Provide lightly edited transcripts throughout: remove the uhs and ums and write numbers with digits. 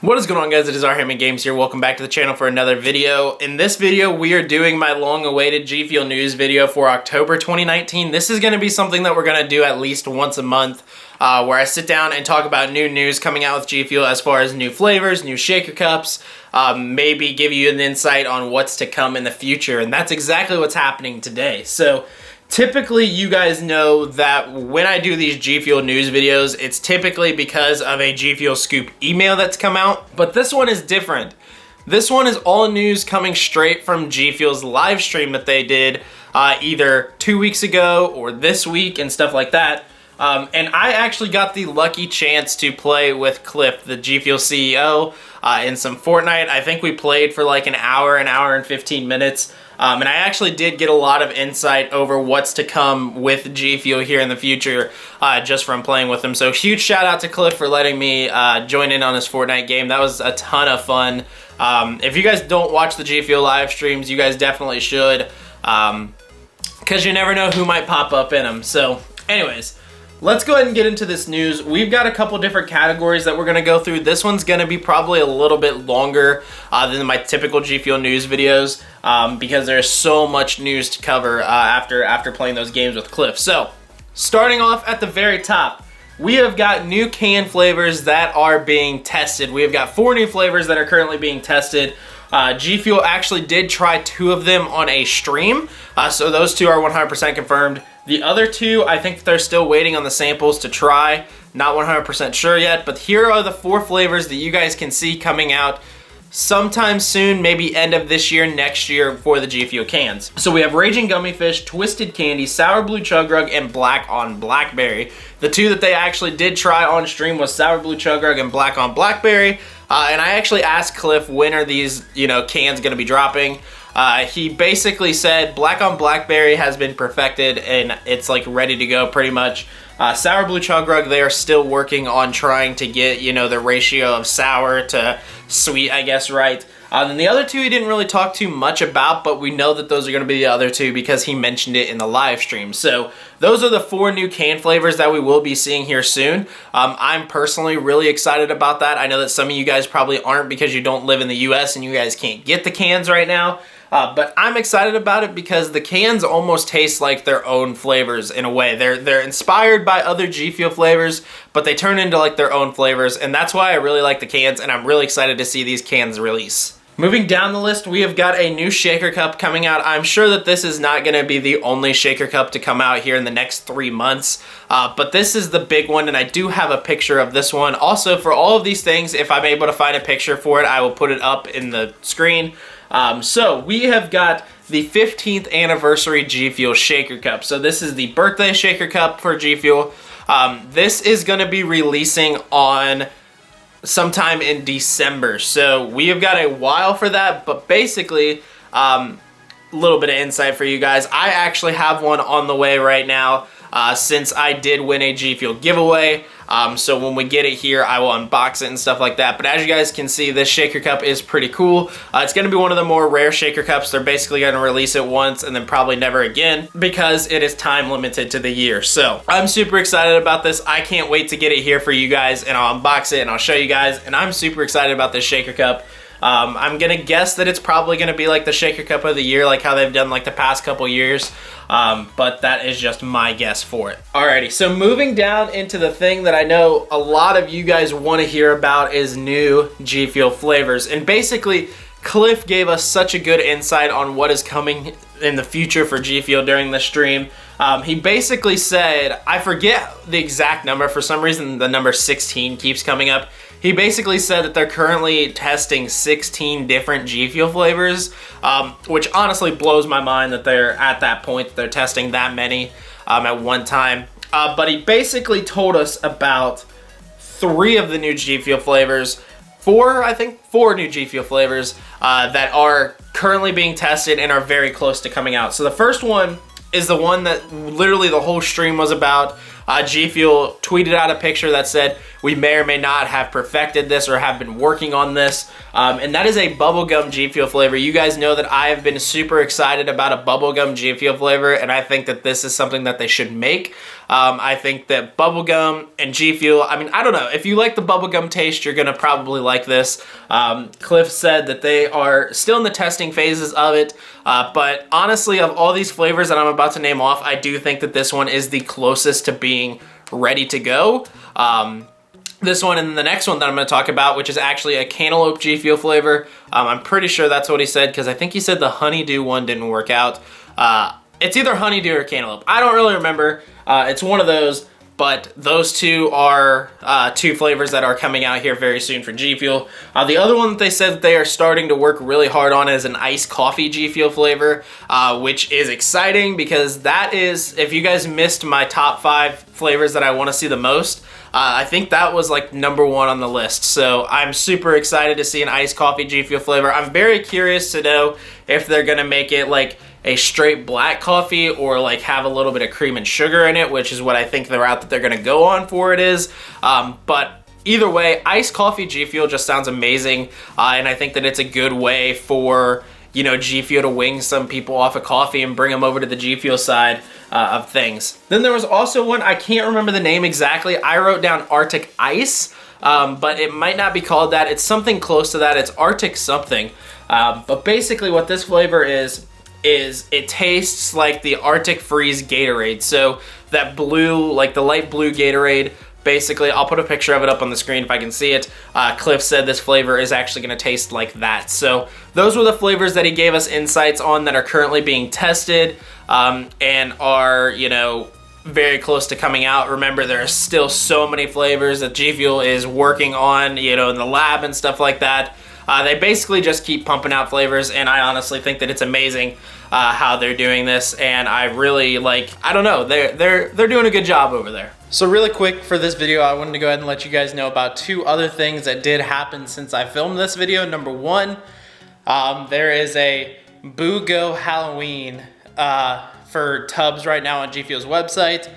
What is going on, guys? It is Our Games here. Welcome back to the channel for another video. In this video, we are doing my long-awaited GFuel news video for October 2019. This is going to be something that we're going to do at least once a month, where I sit down and talk about new news coming out with GFuel as far as new flavors, new shaker cups, maybe give you an insight on what's to come in the future, and that's exactly what's happening today. So typically, you guys know that when I do these GFuel news videos, it's typically because of a GFuel Scoop email that's come out, but this one is different. This one is all news coming straight from GFuel's live stream that they did either 2 weeks ago or this week and stuff like that. And I actually got the lucky chance to play with Cliff, the GFuel CEO, in some Fortnite. I think we played for like an hour and 15 minutes. And I actually did get a lot of insight over what's to come with GFuel here in the future, just from playing with him. So huge shout out to Cliff for letting me join in on this Fortnite game. That was a ton of fun. If you guys don't watch the GFuel live streams, you guys definitely should, because you never know who might pop up in them. So anyways, let's go ahead and get into this news. We've got a couple different categories that we're going to go through. This one's going to be probably a little bit longer than my typical GFuel news videos, because there's so much news to cover after playing those games with Cliff. So, starting off at the very top, we have got new can flavors that are being tested. We have got 4 new flavors that are currently being tested. GFuel actually did try 2 of them on a stream, so those 2 are 100% confirmed. The other 2, I think they're still waiting on the samples to try. Not 100% sure yet, but here are the 4 flavors that you guys can see coming out sometime soon, maybe end of this year, next year for the GFuel cans. So we have Raging Gummy Fish, Twisted Candy, Sour Blue Chug Rug, and Black on Blackberry. The 2 that they actually did try on stream was Sour Blue Chug Rug and Black on Blackberry. And I actually asked Cliff, when are these, cans gonna be dropping? He basically said Black on Blackberry has been perfected and it's like ready to go pretty much. Sour Blue Chug Rug, they are still working on trying to get, the ratio of sour to sweet, I guess, right. And the other 2 he didn't really talk too much about, but we know that those are going to be the other 2 because he mentioned it in the live stream. So those are the 4 new can flavors that we will be seeing here soon. I'm personally really excited about that. I know that some of you guys probably aren't because you don't live in the US and you guys can't get the cans right now. But I'm excited about it because the cans almost taste like their own flavors in a way. They're inspired by other GFuel flavors, but they turn into like their own flavors, and that's why I really like the cans, and I'm really excited to see these cans release. Moving down the list, we have got a new shaker cup coming out. I'm sure that this is not going to be the only shaker cup to come out here in the next 3 months, but this is the big one, and I do have a picture of this one. Also, for all of these things, if I'm able to find a picture for it, I will put it up in the screen. So we have got the 15th anniversary GFuel shaker cup. So this is the birthday shaker cup for GFuel. This is going to be releasing on sometime in December. So we have got a while for that, but basically, a little bit of insight for you guys. I actually have one on the way right now, since I did win a GFuel giveaway. So when we get it here, I will unbox it and stuff like that. But as you guys can see, this shaker cup is pretty cool. It's going to be one of the more rare shaker cups. They're basically going to release it once and then probably never again because it is time limited to the year. So I'm super excited about this. I can't wait to get it here for you guys, and I'll unbox it and I'll show you guys. And I'm super excited about this shaker cup. I'm gonna guess that it's probably gonna be like the shaker cup of the year, like how they've done like the past couple years, but that is just my guess for it. Alrighty, so moving down into the thing that I know a lot of you guys want to hear about is new GFuel flavors, and basically Cliff gave us such a good insight on what is coming in the future for GFuel during the stream. He basically said, I forget the exact number, for some reason the number 16 keeps coming up. He basically said that they're currently testing 16 different GFuel flavors, which honestly blows my mind that they're at that point, that they're testing that many at one time. But he basically told us about 3 of the new GFuel flavors, 4 new GFuel flavors that are currently being tested and are very close to coming out. So the first one is the one that literally the whole stream was about. GFuel tweeted out a picture that said, we may or may not have perfected this or have been working on this. And that is a bubblegum G Fuel flavor. You guys know that I have been super excited about a bubblegum G Fuel flavor, and I think that this is something that they should make. I think that bubblegum and G Fuel, I mean, I don't know. If you like the bubblegum taste, you're going to probably like this. Cliff said that they are still in the testing phases of it. But honestly, of all these flavors that I'm about to name off, I do think that this one is the closest to being ready to go. This one and the next one that I'm going to talk about, which is actually a cantaloupe G Fuel flavor. I'm pretty sure that's what he said, because I think he said the honeydew one didn't work out. It's either honeydew or cantaloupe. I don't really remember. It's one of those, but those two are two flavors that are coming out here very soon for G Fuel. The other one that they said that they are starting to work really hard on is an iced coffee G Fuel flavor, which is exciting because that is, if you guys missed my top 5 flavors that I want to see the most, I think that was like #1 on the list. So I'm super excited to see an iced coffee G Fuel flavor. I'm very curious to know if they're gonna make it like a straight black coffee or like have a little bit of cream and sugar in it, which is what I think the route that they're gonna go on for it is. But either way, iced coffee G Fuel just sounds amazing, and I think that it's a good way for, you know, G Fuel to wing some people off of coffee and bring them over to the G Fuel side of things. Then there was also one, I can't remember the name exactly. I wrote down Arctic Ice, but it might not be called that. It's something close to that. It's Arctic something. But basically what this flavor is it tastes like the Arctic Freeze Gatorade. So that blue, like the light blue Gatorade, basically, I'll put a picture of it up on the screen if I can see it. Cliff said this flavor is actually gonna taste like that. So those were the flavors that he gave us insights on that are currently being tested and are, you know, very close to coming out. Remember, there are still so many flavors that G Fuel is working on, you know, in the lab and stuff like that. They basically just keep pumping out flavors, and I honestly think that it's amazing how they're doing this, and I really like, I don't know, they're doing a good job over there. So really quick for this video, I wanted to go ahead and let you guys know about 2 other things that did happen since I filmed this video. #1, there is a Boo Go Halloween for tubs right now on G Fuel's website.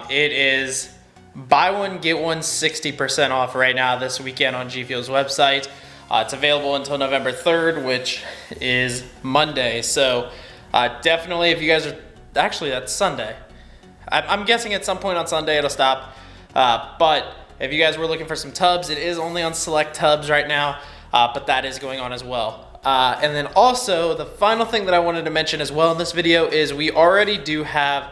It is buy one, get one 60% off right now this weekend on G Fuel's website. It's available until November 3rd, which is Monday. So definitely, if you guys are, actually that's Sunday. I'm guessing at some point on Sunday it'll stop. But if you guys were looking for some tubs, it is only on select tubs right now, but that is going on as well. And then also, the final thing that I wanted to mention as well in this video is we already do have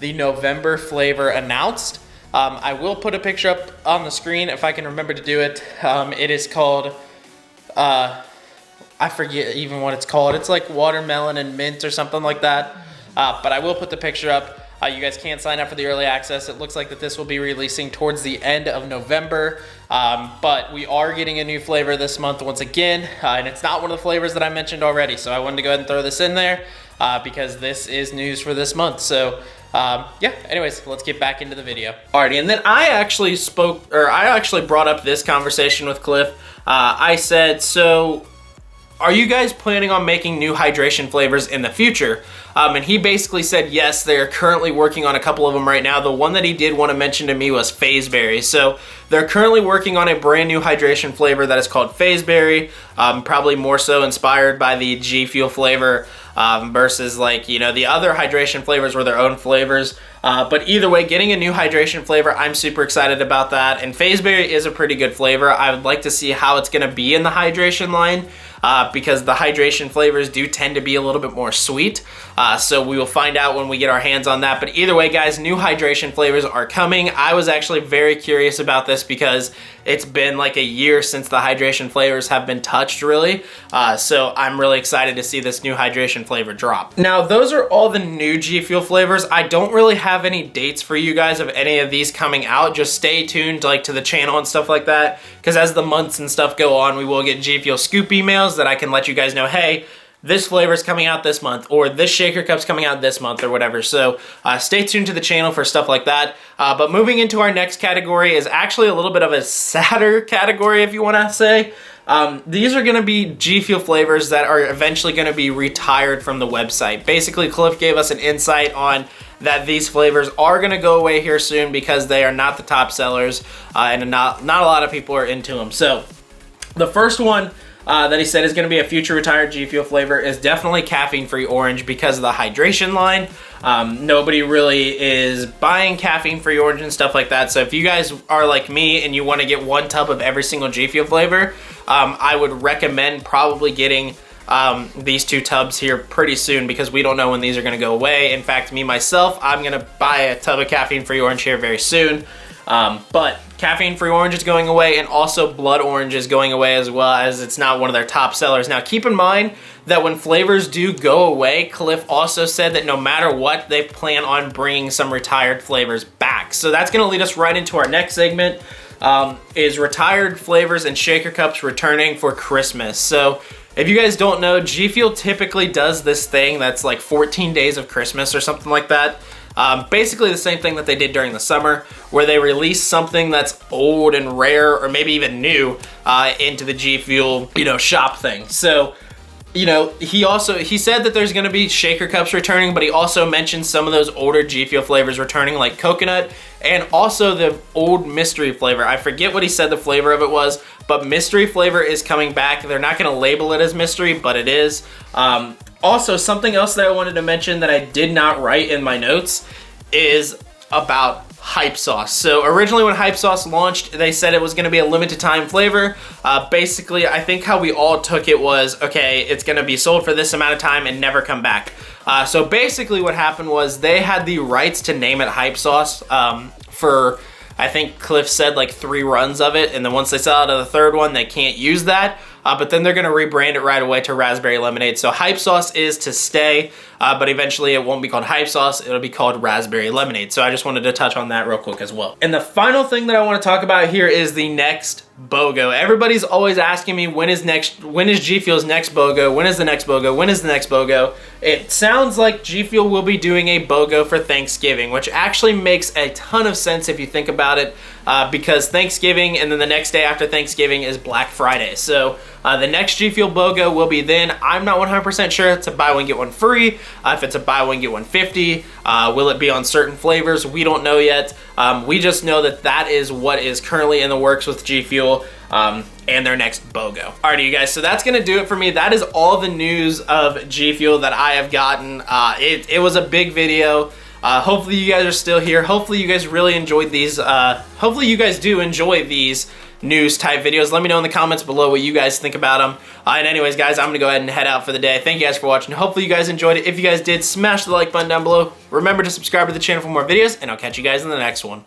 the November flavor announced. I will put a picture up on the screen if I can remember to do it. It is called, I forget even what it's called. It's like watermelon and mint or something like that. But I will put the picture up. You guys can sign up for the early access. It looks like that this will be releasing towards the end of November. But we are getting a new flavor this month once again. And it's not one of the flavors that I mentioned already. So I wanted to go ahead and throw this in there because this is news for this month. So yeah, anyways, let's get back into the video. Alrighty, and then I actually brought up this conversation with Cliff. I said, so are you guys planning on making new hydration flavors in the future? And he basically said yes, they're currently working on a couple of them right now. The one that he did want to mention to me was Phaseberry. So they're currently working on a brand new hydration flavor that is called Phaseberry, probably more so inspired by the G Fuel flavor versus, like, you know, the other hydration flavors were their own flavors. But either way, getting a new hydration flavor, I'm super excited about that. And Phaseberry is a pretty good flavor. I would like to see how it's going to be in the hydration line because the hydration flavors do tend to be a little bit more sweet. So we will find out when we get our hands on that. But either way, guys, new hydration flavors are coming. I was actually very curious about this because it's been like a year since the hydration flavors have been touched, really. So I'm really excited to see this new hydration flavor drop. Now, those are all the new G Fuel flavors. I don't really have any dates for you guys of any of these coming out. Just stay tuned, like, to the channel and stuff like that, because as the months and stuff go on, we will get G Fuel scoop emails that I can let you guys know, hey, this flavor is coming out this month, or this shaker cup's coming out this month, or whatever. So stay tuned to the channel for stuff like that. But moving into our next category is actually a little bit of a sadder category, if you want to say. These are going to be G Fuel flavors that are eventually going to be retired from the website. Basically, Cliff gave us an insight on that these flavors are going to go away here soon because they are not the top sellers, and not a lot of people are into them. So the first one that he said is going to be a future retired G Fuel flavor is definitely caffeine-free orange because of the hydration line. Nobody really is buying caffeine-free orange and stuff like that. So if you guys are like me and you want to get one tub of every single G Fuel flavor, I would recommend probably getting these 2 tubs here pretty soon because we don't know when these are going to go away. In fact, me myself, I'm going to buy a tub of caffeine-free orange here very soon. But caffeine-free orange is going away, and also blood orange is going away as well, as it's not one of their top sellers. Now, keep in mind that when flavors do go away, Cliff also said that no matter what, they plan on bringing some retired flavors back. So that's going to lead us right into our next segment, is retired flavors and shaker cups returning for Christmas. So if you guys don't know, G Fuel typically does this thing that's like 14 days of Christmas or something like that. Basically the same thing that they did during the summer, where they release something that's old and rare or maybe even new into the G Fuel, shop thing. So, he said that there's going to be shaker cups returning, but he also mentioned some of those older G Fuel flavors returning, like coconut, and also the old mystery flavor. I forget what he said the flavor of it was, but mystery flavor is coming back. They're not going to label it as mystery, but it is. Also, something else that I wanted to mention that I did not write in my notes is about Hype Sauce. So originally when Hype Sauce launched, they said it was going to be a limited time flavor. Basically, I think how we all took it was, okay, it's going to be sold for this amount of time and never come back. So basically what happened was they had the rights to name it Hype Sauce for, I think Cliff said, like 3 runs of it, and then once they sell out of the 3rd one, they can't use that. But then they're going to rebrand it right away to Raspberry Lemonade. So Hype Sauce is to stay, but eventually it won't be called Hype Sauce. It'll be called Raspberry Lemonade. So I just wanted to touch on that real quick as well. And the final thing that I want to talk about here is the next BOGO. Everybody's always asking me, when is G Fuel's next BOGO? When is the next BOGO? When is the next BOGO? It sounds like G Fuel will be doing a BOGO for Thanksgiving, which actually makes a ton of sense if you think about it, because Thanksgiving and then the next day after Thanksgiving is Black Friday. So the next G Fuel BOGO will be then. I'm not 100% sure it's a buy one get one free. If it's a buy one get one 50, will it be on certain flavors? We don't know yet. We just know that that is what is currently in the works with G Fuel and their next BOGO. Alrighty, you guys, so that's gonna do it for me. That is all the news of G Fuel that I have gotten. It was a big video. Hopefully you guys are still here. Hopefully you guys really enjoyed these. Hopefully you guys do enjoy these news type videos. Let me know in the comments below what you guys think about them. And anyways, guys, I'm gonna go ahead and head out for the day. Thank you guys for watching. Hopefully you guys enjoyed it. If you guys did, smash the like button down below. Remember to subscribe to the channel for more videos, and I'll catch you guys in the next one.